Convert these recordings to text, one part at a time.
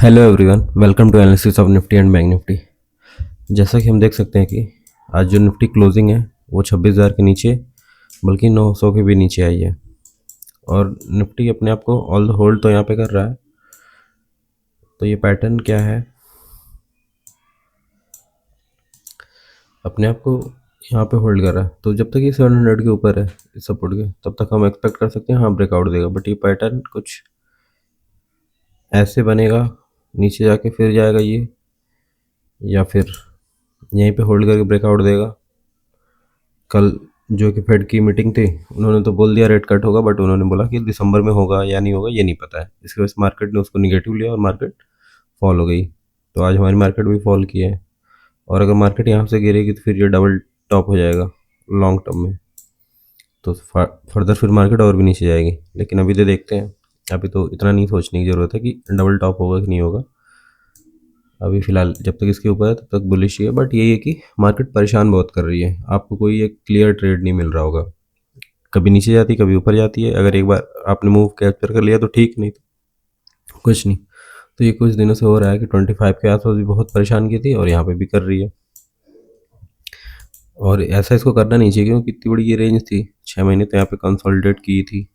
Hello everyone, welcome to analysis of Nifty and Bank Nifty. जैसा कि हम देख सकते हैं कि आज जो निफ्टी क्लोजिंग है वो 26,000 के नीचे, बल्कि 900 के भी नीचे आई है। और निफ्टी अपने आप को ऑल द होल्ड तो यहाँ पे कर रहा है। तो ये पैटर्न क्या है, अपने आप को यहाँ पे होल्ड कर रहा है। तो जब तक ये 700 के ऊपर है इस सपोर्ट के, तब तक हम एक्सपेक्ट कर सकते हैं हाँ ब्रेकआउट देगा। बट ये पैटर्न कुछ ऐसे बनेगा, नीचे जाके फिर जाएगा ये, या फिर यहीं पे होल्ड करके ब्रेकआउट देगा। कल जो कि फेड की मीटिंग थी, उन्होंने तो बोल दिया रेट कट होगा, बट उन्होंने बोला कि दिसंबर में होगा या नहीं होगा ये नहीं पता है। इसकी वजह से मार्केट ने उसको निगेटिव लिया और मार्केट फॉल हो गई। तो आज हमारी मार्केट भी फॉल की है, और अगर मार्केट यहाँ से गिरेगी तो फिर ये डबल टॉप हो जाएगा लॉन्ग टर्म में। तो फर्दर फिर मार्केट और भी नीचे जाएगी, लेकिन अभी तो देखते हैं। अभी तो इतना नहीं सोचने की ज़रूरत है कि डबल टॉप होगा कि नहीं होगा। अभी फ़िलहाल जब तक इसके ऊपर है तब तक बुलिश ही है। बट यही है कि मार्केट परेशान बहुत कर रही है, आपको कोई एक क्लियर ट्रेड नहीं मिल रहा होगा। कभी नीचे जाती है, कभी ऊपर जाती है। अगर एक बार आपने मूव कैप्चर कर लिया तो ठीक, नहीं तो कुछ नहीं। तो ये कुछ दिनों से हो रहा है कि 25 के आसपास भी बहुत परेशान की थी और यहाँ पे भी कर रही है। और ऐसा इसको करना नहीं चाहिए, क्योंकि इतनी बड़ी ये रेंज थी, 6 महीने तो यहाँ पे कंसोलिडेट की थी।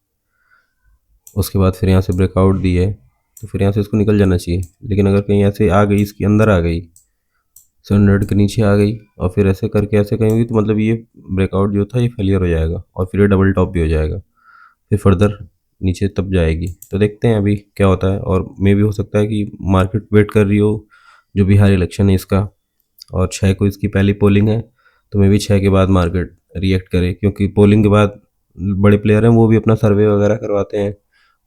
उसके बाद फिर यहाँ से ब्रेकआउट दी है, तो फिर यहाँ से इसको निकल जाना चाहिए। लेकिन अगर कहीं ऐसे आ गई, इसके अंदर आ गई, 700 के नीचे आ गई, और फिर ऐसे करके ऐसे कहीं हुई, तो मतलब ये ब्रेकआउट जो था ये फेलियर हो जाएगा, और फिर ये डबल टॉप भी हो जाएगा। फिर फर्दर नीचे तब जाएगी। तो देखते हैं अभी क्या होता है। और मे भी हो सकता है कि मार्केट वेट कर रही हो जो बिहार इलेक्शन है इसका, और 6 को इसकी पहली पोलिंग है, तो मे भी 6 के बाद मार्केट रिएक्ट करे। क्योंकि पोलिंग के बाद बड़े प्लेयर हैं वो भी अपना सर्वे वगैरह करवाते हैं,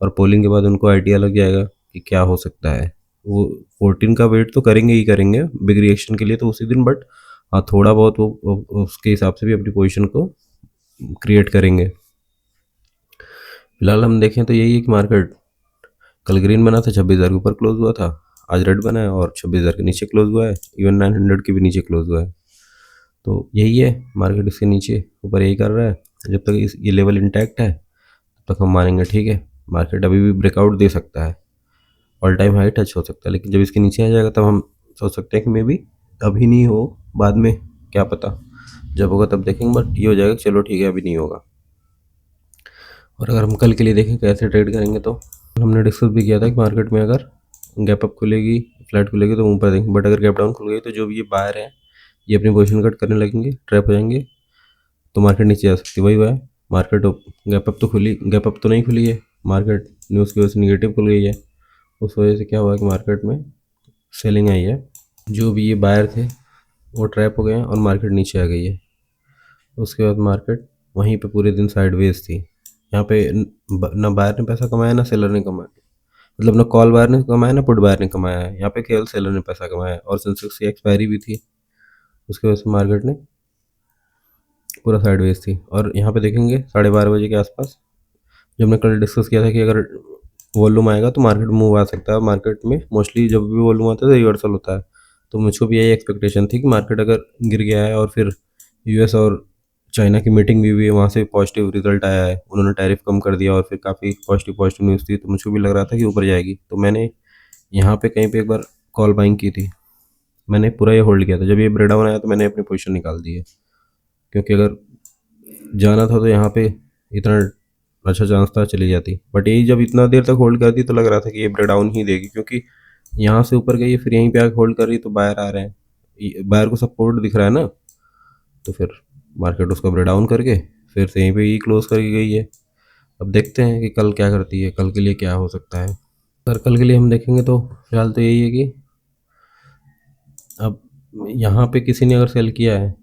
और पोलिंग के बाद उनको आइडिया लग जाएगा कि क्या हो सकता है। वो 14 का वेट तो करेंगे ही करेंगे बिग रिएक्शन के लिए तो उसी दिन। बट हाँ, थोड़ा बहुत वो उसके हिसाब से भी अपनी पोजीशन को क्रिएट करेंगे। फिलहाल हम देखें तो यही है कि मार्केट कल ग्रीन बना था, 26,000 के ऊपर क्लोज हुआ था। आज रेड बना है और 26,000 के नीचे क्लोज हुआ है, इवन 900 के भी नीचे क्लोज हुआ है। तो यही है, मार्केट इसके नीचे ऊपर यही कर रहा है। जब तक ये लेवल इंटैक्ट है तब तक हम मानेंगे ठीक है, मार्केट अभी भी ब्रेकआउट दे सकता है, ऑल टाइम हाई टच हो सकता है। लेकिन जब इसके नीचे आ जाएगा तब हम सोच सकते हैं कि मे बी अभी नहीं हो, बाद में, क्या पता, जब होगा तब देखेंगे। बट ये हो जाएगा कि चलो ठीक है अभी नहीं होगा। और अगर हम कल के लिए देखें कैसे ट्रेड करेंगे, तो हमने डिस्कस भी किया था कि मार्केट में अगर गैप अप खुलेगी, फ्लैट खुलेगी तो ऊपर देखेंगे। बट अगर गैप डाउन खुल गई तो जो भी ये बायर हैं ये अपनी पोजीशन कट करने लगेंगे, ट्रैप हो जाएंगे, तो मार्केट नीचे जा सकती है। वही हुआ है, मार्केट गैप अप तो खुली, गैप अप तो नहीं खुली है, मार्केट न्यूज़ की वजह से निगेटिव खुल गई है। उस वजह से क्या हुआ कि मार्केट में सेलिंग आई है। जो भी ये बायर थे वो ट्रैप हो गए हैं और मार्केट नीचे आ गई है। उसके बाद मार्केट वहीं पे पूरे दिन साइडवेज थी। यहाँ पे ना बायर ने पैसा कमाया ना सेलर ने कमाया, मतलब ना कॉल बायर ने कमाया ना पुट बायर ने कमाया है। यहाँ पे केवल सेलर ने पैसा कमाया है, और सेंसेक्स की एक्सपायरी भी थी, उसकी वजह से मार्केट ने पूरा साइडवेज थी। और यहाँ पे देखेंगे 12:30 बजे के आसपास, जब हमने कल डिस्कस किया था कि अगर वॉल्यूम आएगा तो मार्केट मूव आ सकता है। मार्केट में मोस्टली जब भी वॉल्यूम आता है तो रिवर्सल होता है। तो मुझको भी यही एक्सपेक्टेशन थी कि मार्केट अगर गिर गया है और फिर यूएस और चाइना की मीटिंग भी हुई है, वहाँ से पॉजिटिव रिजल्ट आया है, उन्होंने टैरिफ कम कर दिया और फिर काफ़ी पॉजिटिव न्यूज़ थी, तो मुझको भी लग रहा था कि ऊपर जाएगी। तो मैंने यहाँ पे कहीं पे एक बार कॉल बाइंग की थी, मैंने पूरा ये होल्ड किया था। जब ये ब्रेक डाउन आया तो मैंने अपनी पोजीशन निकाल दी है, क्योंकि अगर जाना था तो यहाँ पे इतना अच्छा चांस था चली जाती। बट यही जब इतना देर तक होल्ड करती तो लग रहा था कि ये ब्रेक डाउन ही देगी, क्योंकि यहाँ से ऊपर गई है फिर यहीं पे आके होल्ड कर रही, तो बायर आ रहे हैं, बायर को सपोर्ट दिख रहा है ना। तो फिर मार्केट उसको ब्रेक डाउन करके फिर से यहीं पे ही क्लोज करके गई है। अब देखते हैं कि कल क्या करती है, कल के लिए क्या हो सकता है। पर कल के लिए हम देखेंगे तो फिलहाल तो यही है कि अब यहाँ पे किसी ने अगर सेल किया है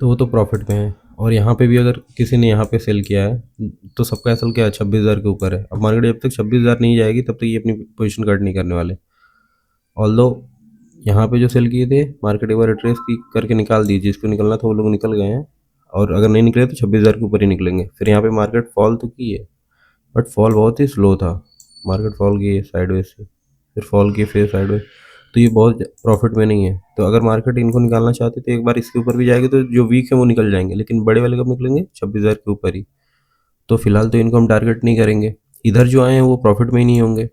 तो वो तो प्रॉफिट में है, और यहाँ पे भी अगर किसी ने यहाँ पे सेल किया है तो सबका एसल क्या है, 26,000 के ऊपर है। अब मार्केट जब तक 26,000 नहीं जाएगी तब तक ये अपनी पोजीशन कट नहीं करने वाले। ऑल्दो यहाँ पे जो सेल किए थे मार्केट एक बार रिट्रेस की करके निकाल दी, जिसको निकलना था वो लोग निकल गए हैं, और अगर नहीं निकले तो 26,000 के ऊपर ही निकलेंगे। फिर यहाँ पे मार्केट फॉल तो की है, बट फॉल बहुत ही स्लो था। मार्केट फॉल की है साइडवेज से, फिर फॉल की फिर साइडवेज, तो ये बहुत प्रॉफिट में नहीं है। तो अगर मार्केट इनको निकालना चाहती तो एक बार इसके ऊपर भी जाएगी तो जो वीक है वो निकल जाएंगे, लेकिन बड़े वाले कब निकलेंगे, 26,000 के ऊपर ही। तो फिलहाल तो इनको हम टारगेट नहीं करेंगे, इधर जो आए हैं वो प्रॉफिट में ही नहीं होंगे।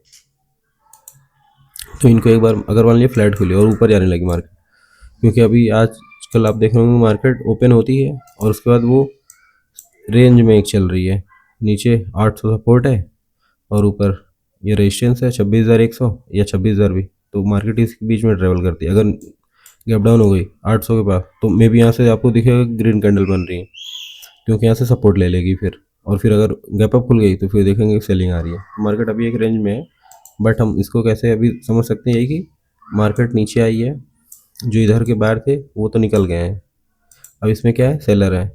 तो इनको एक बार अगर मान लीजिए फ्लैट खुली और ऊपर जाने लगी मार्केट, क्योंकि अभी आजकल आप देख रहे होंगे मार्केट ओपन होती है और उसके बाद वो रेंज में एक चल रही है, नीचे 800 सपोर्ट है और ऊपर ये रेजिस्टेंस है 26,100 या 26,000 भी, तो मार्केट इसके बीच में ट्रेवल करती है। अगर गैप डाउन हो गई 800 के पास तो मे बी यहाँ से आपको दिखेगा ग्रीन कैंडल बन रही है, क्योंकि यहाँ से सपोर्ट ले लेगी फिर, और फिर अगर गैप अप खुल गई तो फिर देखेंगे सेलिंग आ रही है। तो मार्केट अभी एक रेंज में है, बट हम इसको कैसे अभी समझ सकते हैं, यही कि मार्केट नीचे आई है, जो इधर के बाहर थे वो तो निकल गए हैं, अब इसमें क्या है, सेलर है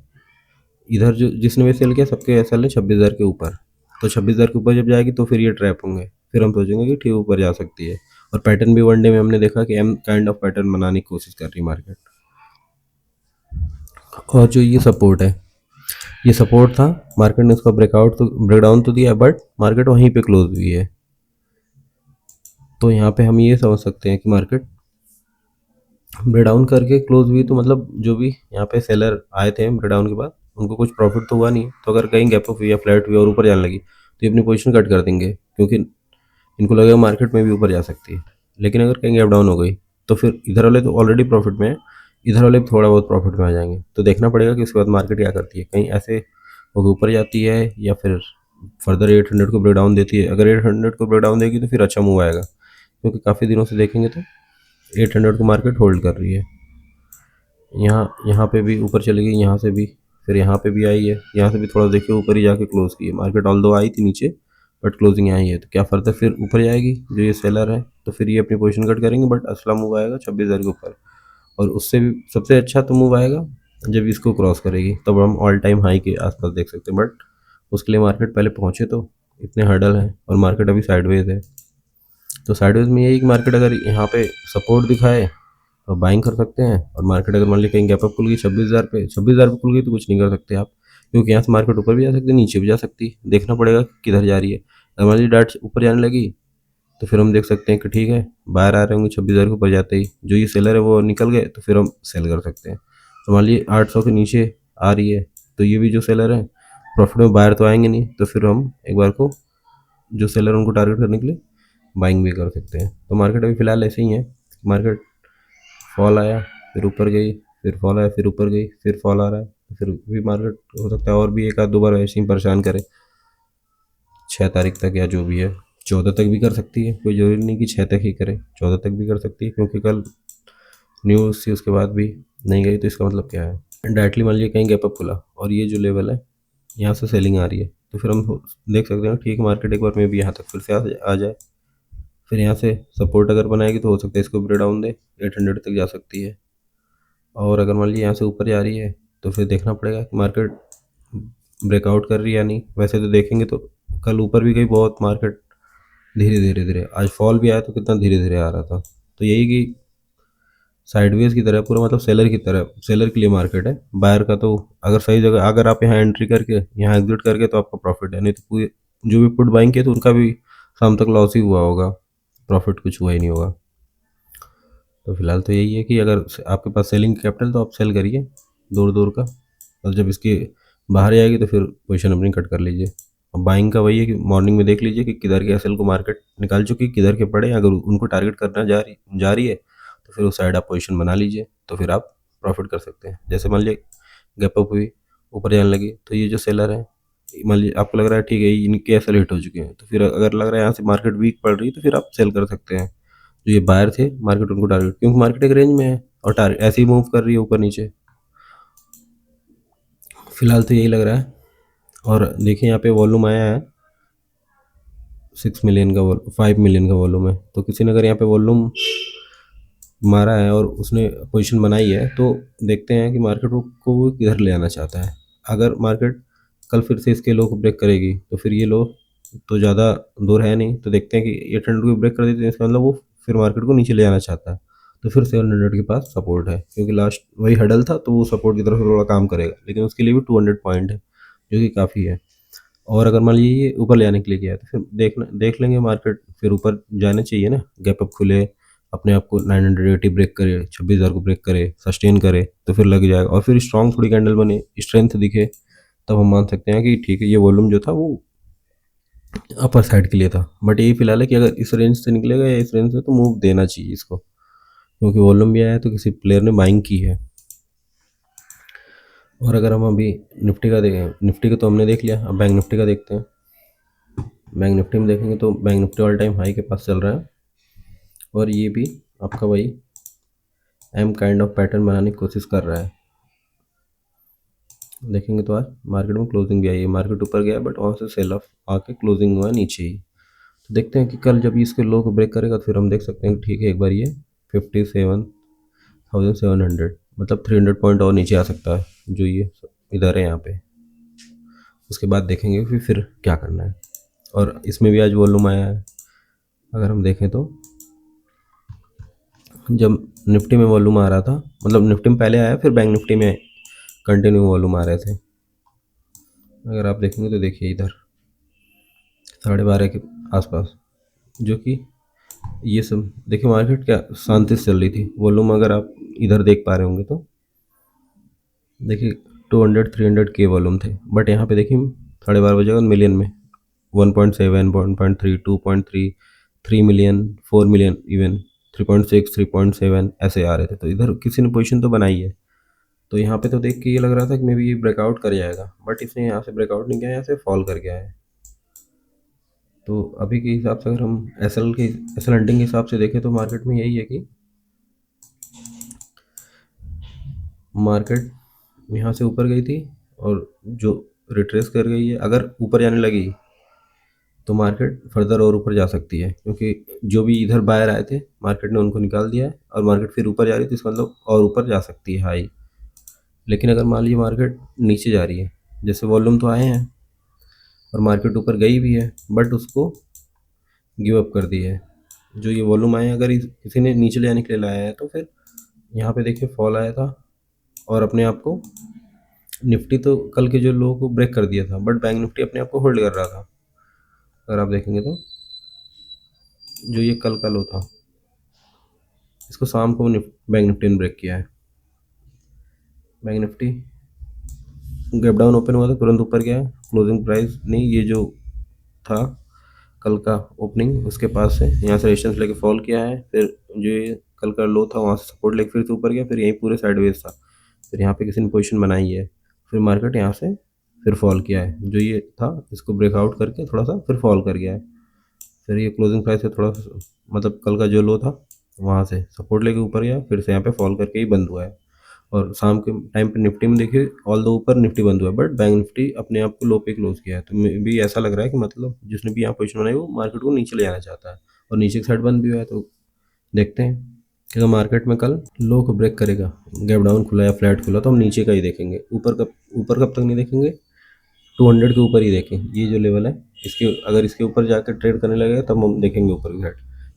इधर, जो जिसने भी सेल किया सबके एस एल है 26,000 के ऊपर, तो 26,000 के ऊपर जब जाएगी तो फिर ये ट्रैप होंगे, फिर हम सोचेंगे कि ठीक ऊपर जा सकती है। और पैटर्न भी वन डे में हमने देखा कि एम काइंड ऑफ पैटर्न बनाने की कोशिश कर रही मार्केट। और जो ये सपोर्ट है, ये सपोर्ट था, मार्केट ने उसका ब्रेकडाउन तो दिया, बट मार्केट वहीं पे क्लोज हुई है। तो यहाँ पे हम ये समझ सकते हैं कि मार्केट ब्रेकडाउन करके क्लोज हुई, तो मतलब जो भी यहाँ पे सेलर आए थे ब्रेकडाउन के बाद उनको कुछ प्रॉफिट तो हुआ नहीं, तो अगर कहीं गैप अप हुई या फ्लैट हुई और ऊपर जाने लगी तो ये अपनी पोजीशन कट कर देंगे, क्योंकि इनको लगेगा मार्केट में भी ऊपर जा सकती है। लेकिन अगर कहीं गैप डाउन हो गई तो फिर इधर वाले तो ऑलरेडी प्रॉफिट में है, इधर वाले भी थोड़ा बहुत प्रॉफिट में आ जाएंगे। तो देखना पड़ेगा कि उसके बाद मार्केट क्या करती है, कहीं ऐसे होकर ऊपर जाती है या फिर फर्दर 800 को ब्रेक डाउन देती है। अगर 800 को ब्रेक डाउन देगी तो फिर अच्छा मूव आएगा, क्योंकि काफ़ी दिनों से देखेंगे तो 800 को मार्केट होल्ड कर रही है। यहाँ यहाँ पे भी ऊपर चली गई, यहाँ से भी, फिर यहाँ पे भी आई है, यहाँ से भी थोड़ा देखिए ऊपर ही जाके क्लोज की है मार्केट, ऑल दो आई थी नीचे बट क्लोजिंग यहाँ ही है। तो क्या फर्दर फिर ऊपर जाएगी जो ये सेलर है, तो फिर ये अपनी पोजीशन कट करेंगे, बट असला मूव आएगा 26,000 के ऊपर, और उससे भी सबसे अच्छा तो मूव आएगा जब इसको क्रॉस करेगी, तब हम ऑल टाइम हाई के आसपास देख सकते हैं। बट उसके लिए मार्केट पहले पहुँचे, तो इतने हर्डल हैं और मार्केट अभी साइडवेज है। तो साइडवेज में यही कि मार्केट अगर यहाँ पे सपोर्ट दिखाए तो बाइंग कर सकते हैं, और मार्केट अगर मान लीजिए कहीं गैप अप खुल गई 26,000 पे खुल गई तो कुछ नहीं कर सकते आप, क्योंकि यहाँ से मार्केट ऊपर भी जा सकती है नीचे भी जा सकती है, देखना पड़ेगा किधर जा रही है। अगर मान लीजिए डाट ऊपर जाने लगी तो फिर हम देख सकते हैं कि ठीक है बाहर आ रहे होंगे 26,000 के ऊपर जाते ही, जो ये सेलर है वो निकल गए तो फिर हम सेल कर सकते हैं। तो मान लीजिए 800 के नीचे आ रही है तो ये भी जो सेलर है प्रॉफिट में बाहर तो आएंगे नहीं, तो फिर हम एक बार को जो सेलर उनको टारगेट करने के लिए बाइंग भी कर सकते हैं। तो मार्केट अभी फ़िलहाल ऐसे ही है, मार्केट फॉल आया फिर ऊपर गई, फिर फॉल आया फिर ऊपर गई, फिर फॉल आ रहा है, फिर भी मार्केट हो सकता है और भी एक आध दो बार ऐसे ही परेशान करे 6 तारीख तक, या जो भी है 14 तक भी कर सकती है, कोई ज़रूरी नहीं कि 6 तक ही करे, 14 तक भी कर सकती है, क्योंकि कल न्यूज़ थी उसके बाद भी नहीं गई, तो इसका मतलब क्या है, डायरेक्टली मान लीजिए कहीं गैप अप खुला और ये जो लेवल है यहाँ से सेलिंग आ रही है, तो फिर हम देख सकते हैं ठीक मार्केट एक बार में भी यहाँ तक फिर से आ जाए, फिर यहाँ से सपोर्ट अगर बनाएगी तो हो सकता है इसको ब्रेक डाउन दे 800 तक जा सकती है। और अगर मान लीजिए यहाँ से ऊपर जा रही है तो फिर देखना पड़ेगा कि मार्केट ब्रेकआउट कर रही है या नहीं। वैसे तो देखेंगे तो कल ऊपर भी गई बहुत मार्केट, धीरे धीरे धीरे, आज फॉल भी आया तो कितना धीरे धीरे आ रहा था। तो यही कि साइडवेज की तरह पूरा, मतलब सेलर की तरह, सेलर के लिए मार्केट है। बायर का तो अगर सही जगह अगर आप यहाँ एंट्री करके यहाँ एग्जिट करके तो आपका प्रॉफिट है, नहीं तो पूरी जो भी पुट बाइंग किए तो उनका भी शाम तक लॉस ही हुआ होगा, प्रॉफिट कुछ हुआ ही नहीं होगा। तो फिलहाल तो यही है कि अगर आपके पास सेलिंग कैपिटल तो आप सेल करिए दूर दूर का, और जब इसके बाहर आएगी तो फिर पोजीशन अपनी कट कर लीजिए। और बाइंग का वही है कि मॉर्निंग में देख लीजिए कि किधर के एसएल को मार्केट निकाल चुकी, किधर के पड़े, अगर उनको टारगेट करना जा रही है तो फिर उस साइड आप पोजीशन बना लीजिए, तो फिर आप प्रॉफिट कर सकते हैं। जैसे मान लीजिए गैप अप हुई ऊपर जाने लगी तो ये जो सेलर है, मान लीजिए आपको लग रहा है ठीक है इनके एसएल हिट हो चुके हैं, तो फिर अगर लग रहा है यहाँ से मार्केट वीक पड़ रही है तो फिर आप सेल कर सकते हैं। जो ये बायर थे मार्केट उनको टारगेट, क्योंकि मार्केट एक रेंज में है और टारगेट ऐसे ही मूव कर रही है ऊपर नीचे, फिलहाल तो यही लग रहा है। और देखिए यहाँ पे वॉल्यूम आया है 6 मिलियन का, 5 मिलियन का वॉल्यूम है, तो किसी ने अगर यहाँ पे वॉल्यूम मारा है और उसने पोजीशन बनाई है तो देखते हैं कि मार्केट को वो किधर ले आना चाहता है। अगर मार्केट कल फिर से इसके लो को ब्रेक करेगी तो फिर ये लो तो ज़्यादा दूर है नहीं, तो देखते हैं कि 800 को ब्रेक कर देती है, इसका मतलब वो फिर मार्केट को नीचे ले जाना चाहता है, तो फिर 700 के पास सपोर्ट है, क्योंकि लास्ट वही हडल था तो वो सपोर्ट की तरफ थोड़ा काम करेगा, लेकिन उसके लिए भी 200 पॉइंट है जो कि काफ़ी है। और अगर मान लीजिए ये ऊपर ले आने के लिए गया है तो फिर देख लेंगे मार्केट फिर ऊपर जाना चाहिए ना, गैप अप खुले अपने आप को 980 ब्रेक करे, 26,000 को ब्रेक करे, सस्टेन करे तो फिर लग जाएगा, और फिर स्ट्रॉन्ग थोड़ी कैंडल बने, स्ट्रेंथ दिखे, तब हम मान सकते हैं कि ठीक है ये वॉल्यूम जो था वो अपर साइड के लिए था, बट यही फिलहाल है कि अगर इस रेंज से निकलेगा या इस रेंज से तो मूव देना चाहिए इसको, क्योंकि वॉल्यूम भी आया है तो किसी प्लेयर ने बाइंग की है। और अगर हम अभी निफ्टी का देखें, निफ्टी का तो हमने देख लिया, अब बैंक निफ्टी का देखते हैं। बैंक निफ्टी में देखेंगे तो bank Nifty all time high के पास चल रहा है, और ये भी आपका वही एम काइंड ऑफ पैटर्न बनाने की कोशिश कर रहा है। देखेंगे तो आज मार्केट में क्लोजिंग भी आई है, मार्केट ऊपर गया बट वहाँ से सेल ऑफ आके क्लोजिंग हुआ नीचे ही। तो देखते हैं कि कल जब इसके लो को ब्रेक करेगा तो फिर हम देख सकते हैं कि ठीक है, एक बार ये 57,700 मतलब 300 पॉइंट और नीचे आ सकता है, जो ये इधर है यहाँ पे। उसके बाद देखेंगे फिर क्या करना है। और इसमें भी आज वॉल्यूम आया है, अगर हम देखें तो जब निफ्टी में वॉल्यूम आ रहा था, मतलब निफ्टी में पहले आया फिर बैंक निफ्टी में कंटिन्यू वॉल्यूम आ रहे थे। अगर आप देखेंगे तो देखिए इधर 12:30 के आसपास, जो कि ये सब देखिए मार्केट क्या शांति से चल रही थी। वॉल्यूम अगर आप इधर देख पा रहे होंगे तो देखिए 200-300 के वॉल्यूम थे, बट यहाँ पे देखिए 12:30 बजे मिलियन में 1.7, 1.3, 2.3, 3 मिलियन, 4 मिलियन, इवन 3.6, 3.7 ऐसे आ रहे थे। तो इधर किसी ने पोजीशन तो बनाई है, तो यहाँ पे तो देख के ये लग रहा था कि मे बी ये ब्रेकआउट कर जाएगा, बट इसने यहाँ से ब्रेकआउट नहीं किया, यहाँ से फॉल कर गया है। तो अभी के हिसाब से अगर हम एस एल हंटिंग के हिसाब से देखें तो मार्केट में यही है कि मार्केट यहाँ से ऊपर गई थी और जो रिट्रेस कर गई है, अगर ऊपर जाने लगी तो मार्केट फर्दर और ऊपर जा सकती है, क्योंकि जो भी इधर बायर आए थे मार्केट ने उनको निकाल दिया है और मार्केट फिर ऊपर जा रही है, तो इसका मतलब और ऊपर जा सकती है हाई। लेकिन अगर मान लीजिए मार्केट नीचे जा रही है, जैसे वॉल्यूम तो आए हैं और मार्केट ऊपर गई भी है बट उसको गिव अप कर दी है, जो ये वॉल्यूम आए अगर किसी ने नीचे ले जाने के लिए लाया है, तो फिर यहाँ पे देखिए फॉल आया था और अपने आप को निफ्टी तो कल के जो लो को ब्रेक कर दिया था, बट बैंक निफ्टी अपने आप को होल्ड कर रहा था। अगर आप देखेंगे तो जो ये कल का लो था, इसको शाम को बैंक निफ्टी ने ब्रेक किया है। Bank Nifty gap down open हुआ था, तुरंत ऊपर गया है, क्लोजिंग प्राइस नहीं, ये जो था कल का ओपनिंग उसके पास से यहाँ से रेजिस्टेंस लेके फॉल किया है, फिर जो ये कल का लो था वहाँ से सपोर्ट लेके फिर से ऊपर गया, फिर यहीं पूरे साइडवेज था, फिर यहाँ पे किसी ने पोजीशन बनाई है, फिर मार्केट यहाँ से फिर फॉल किया है, जो ये था इसको ब्रेकआउट करके थोड़ा सा फिर फॉल कर गया है। फिर ये क्लोजिंग प्राइस से थोड़ा सा मतलब कल का जो लो था वहाँ से सपोर्ट लेके ऊपर गया, फिर से यहाँ पे फॉल करके ही बंद हुआ है। और शाम के टाइम पे निफ्टी में देखिए ऑल दो ऊपर निफ्टी बंद हुआ है, बट बैंक निफ्टी अपने आप को लो पे क्लोज किया है। तो मे भी ऐसा लग रहा है कि मतलब जिसने भी यहाँ पोजीशन बनाई वो मार्केट को नीचे ले जाना चाहता है, और नीचे की साइड बंद भी हुआ है। तो देखते हैं कि अगर मार्केट में कल लो को ब्रेक करेगा, गैप डाउन खुला या फ्लैट खुला, तो हम नीचे का ही देखेंगे, ऊपर कब तक नहीं देखेंगे, 200 के ऊपर ही देखें। ये जो लेवल है इसके अगर इसके ऊपर जाकर ट्रेड करने लगेगा तब हम देखेंगे ऊपर की साइड,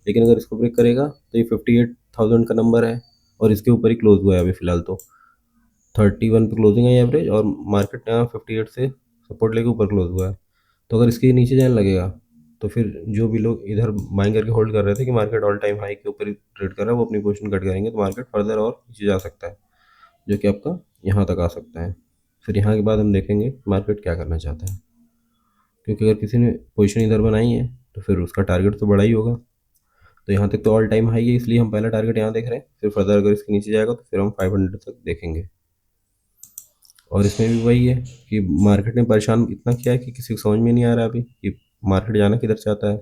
लेकिन अगर इसको ब्रेक करेगा तो ये 58,000 का नंबर है और इसके ऊपर ही क्लोज हुआ है अभी फ़िलहाल। तो 31 पे क्लोजिंग है एवरेज, और मार्केट यहाँ 58 से सपोर्ट लेके ऊपर क्लोज हुआ है। तो अगर इसके नीचे जाने लगेगा तो फिर जो भी लोग इधर बाइंग करके होल्ड कर रहे थे कि मार्केट ऑल टाइम हाई के ऊपर ही ट्रेड कर रहा है, वो अपनी पोजीशन कट करेंगे, तो मार्केट फर्दर और नीचे जा सकता है, जो कि आपका यहाँ तक आ सकता है। फिर यहाँ के बाद हम देखेंगे मार्केट क्या करना चाहता है, क्योंकि अगर किसी ने पोजीशन इधर बनाई है तो फिर उसका टारगेट तो बड़ा ही होगा। तो यहाँ तक तो ऑल टाइम हाई है, इसलिए हम पहला टारगेट यहाँ देख रहे हैं, फिर फर्दर अगर इसके नीचे जाएगा तो फिर हम 500 तक देखेंगे। और इसमें भी वही है कि मार्केट ने परेशान इतना किया है कि किसी को समझ में नहीं आ रहा अभी कि मार्केट जाना किधर चाहता है।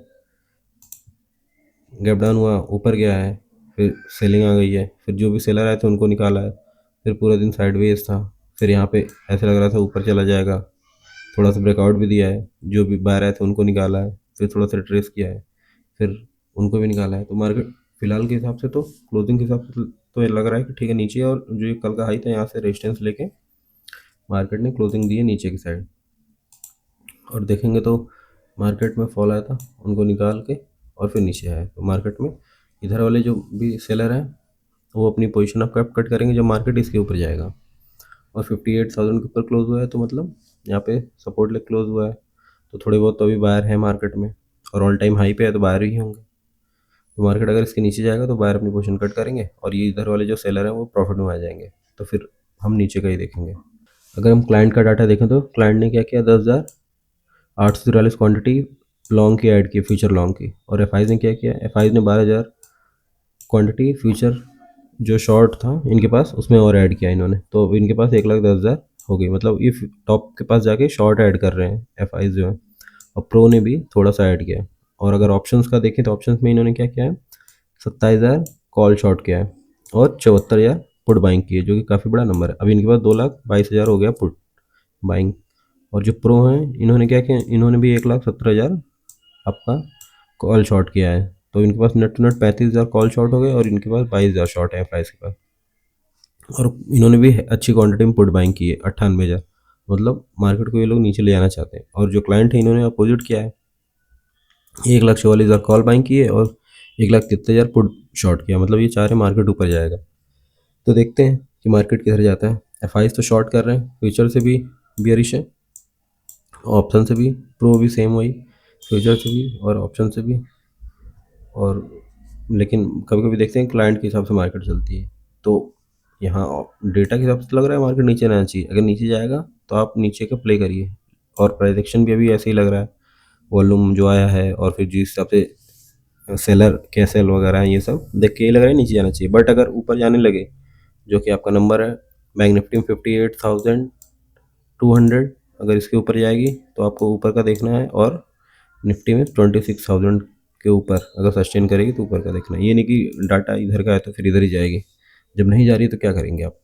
गैप डाउन हुआ, ऊपर गया है, फिर सेलिंग आ गई है, फिर जो भी सेलर आए थे उनको निकाला है, फिर पूरा दिन साइडवेज था, फिर यहाँ पे ऐसे लग रहा था ऊपर चला जाएगा, थोड़ा सा ब्रेकआउट भी दिया है, जो भी बाहर आए थे उनको निकाला है, फिर थोड़ा सा ट्रेस किया है, फिर उनको भी निकाला है। तो मार्केट फिलहाल के हिसाब से तो क्लोजिंग के हिसाब से तो ये लग रहा है कि ठीक है नीचे है, और जो ये कल का हाई था यहाँ से रेजिस्टेंस लेके मार्केट ने क्लोजिंग दी है नीचे की साइड। और देखेंगे तो मार्केट में फॉल आया था, उनको निकाल के और फिर नीचे आया। तो मार्केट में इधर वाले जो भी सेलर हैं वो अपनी पोजीशन अब कट करेंगे जब मार्केट इसके ऊपर जाएगा। और 58,000 के ऊपर क्लोज हुआ है, तो मतलब यहाँ पे सपोर्ट लेके क्लोज हुआ है, तो थोड़े बहुत तो अभी बायर है मार्केट में, और ऑल टाइम हाई पे है तो बायर ही होंगे। तो मार्केट अगर इसके नीचे जाएगा तो बायर अपनी पोजीशन कट करेंगे, और ये इधर वाले जो सेलर हैं वो प्रॉफिट में आ जाएंगे, तो फिर हम नीचे का ही देखेंगे। अगर हम क्लाइंट का डाटा देखें तो क्लाइंट ने क्या किया, 10,843 क्वांटिटी लॉन्ग की ऐड की, फ्यूचर लॉन्ग की। और एफ ने क्या किया, एफ ने 12,000 क्वांटिटी फ्यूचर जो शॉर्ट था इनके पास, उसमें और ऐड किया इन्होंने, तो अब इनके पास 1,10,000 हो गई। मतलब ये टॉप के पास जाके शॉर्ट ऐड कर रहे हैं एफ जो है। और प्रो ने भी थोड़ा सा ऐड किया है। और अगर ऑप्शंस का देखें तो ऑप्शंस में इन्होंने क्या किया है, 27,000 कॉल शॉर्ट किया है और 74,000 पुट बाइंग की है, जो कि काफ़ी बड़ा नंबर है। अभी इनके पास 2,22,000 हो गया पुट बाइंग। और जो प्रो हैं इन्होंने क्या किया, इन्होंने भी 1,17,000 आपका कॉल शॉर्ट किया है। तो इनके पास net to net 35,000 call short हो गए और इनके पास 22,000 शॉर्ट है प्राइस के पास। और इन्होंने भी अच्छी क्वांटिटी में पुट बाइंग की है 98,000। मतलब मार्केट को ये लोग नीचे ले जाना चाहते हैं। और जो क्लाइंट है इन्होंने अपोजिट किया है, 1,44,000 कॉल बाइंग की है और 1,73,000 पुट शॉर्ट किया। मतलब ये चाह रहे मार्केट ऊपर जाएगा। तो देखते हैं कि मार्केट किधर जाता है। एफ तो शॉर्ट कर रहे हैं, फ्यूचर से भी बियरिश है, ऑप्शन से भी, प्रो भी सेम वही, फ्यूचर से भी और ऑप्शन से भी। और लेकिन कभी कभी देखते हैं क्लाइंट के हिसाब से मार्केट चलती है। तो यहाँ डेटा के हिसाब से लग रहा है मार्केट नीचे रहना चाहिए। अगर नीचे जाएगा तो आप नीचे का प्ले करिए। और प्राइजेक्शन भी अभी ऐसे ही लग रहा है, वॉल्यूम जो आया है और फिर जिस हिसाब से सेलर क्या सेल वगैरह है, ये सब देख के ये लग रहा है नीचे जाना चाहिए। बट अगर ऊपर जाने लगे, जो कि आपका नंबर है बैंक निफ्टी में 58,200, अगर इसके ऊपर जाएगी तो आपको ऊपर का देखना है। और निफ्टी में 26,000 के ऊपर अगर सस्टेन करेगी तो ऊपर का देखना है। ये नहीं कि डाटा इधर का है तो फिर इधर ही जाएगी। जब नहीं जा रही तो क्या करेंगे आप।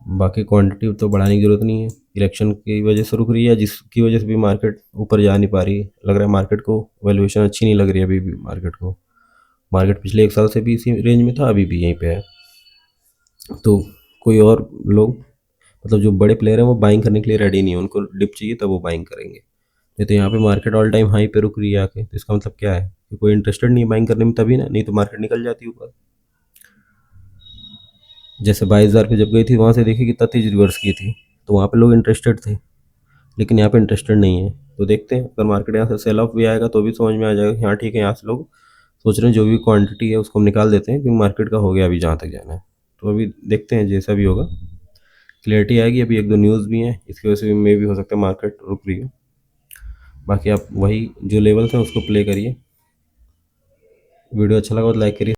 बाकी क्वांटिटी तो बढ़ाने की ज़रूरत नहीं है, इलेक्शन की वजह से रुक रही है, जिसकी वजह से भी मार्केट ऊपर जा नहीं पा रही है। लग रहा है मार्केट को वैल्यूएशन अच्छी नहीं लग रही है अभी भी मार्केट को। मार्केट पिछले 1 साल से भी इसी रेंज में था, अभी भी यहीं पे है। तो कोई और लोग, मतलब जो बड़े प्लेयर हैं, वो बाइंग करने के लिए रेडी नहीं है। उनको डिप चाहिए तब वो बाइंग करेंगे। नहीं तो यहाँ पे मार्केट ऑल टाइम हाई पे रुक रही है आके, तो इसका मतलब क्या है कि कोई इंटरेस्टेड नहीं है बाइंग करने में, तभी ना, नहीं तो मार्केट निकल जाती ऊपर। जैसे 22,000 पे जब गई थी, वहाँ से देखिए कितना तेज रिवर्स की थी, तो वहाँ पे लोग इंटरेस्टेड थे। लेकिन यहाँ पे इंटरेस्टेड नहीं है। तो देखते हैं, अगर मार्केट यहाँ से सेल ऑफ भी आएगा तो भी समझ में आ जाएगा कि हाँ ठीक है, यहाँ से लोग सोच रहे हैं जो भी क्वांटिटी है उसको हम निकाल देते हैं, क्योंकि मार्केट का हो गया अभी जहाँ तक जाना है। तो अभी देखते हैं, जैसा भी होगा क्लियरिटी आएगी। अभी 1-2 न्यूज़ भी हैं, इसकी वजह से भी मे भी हो सकता है मार्केट रुक रही हो। बाकी आप वही जो लेवल्स हैं उसको प्ले करिए। वीडियो अच्छा लगा तो लाइक करिए।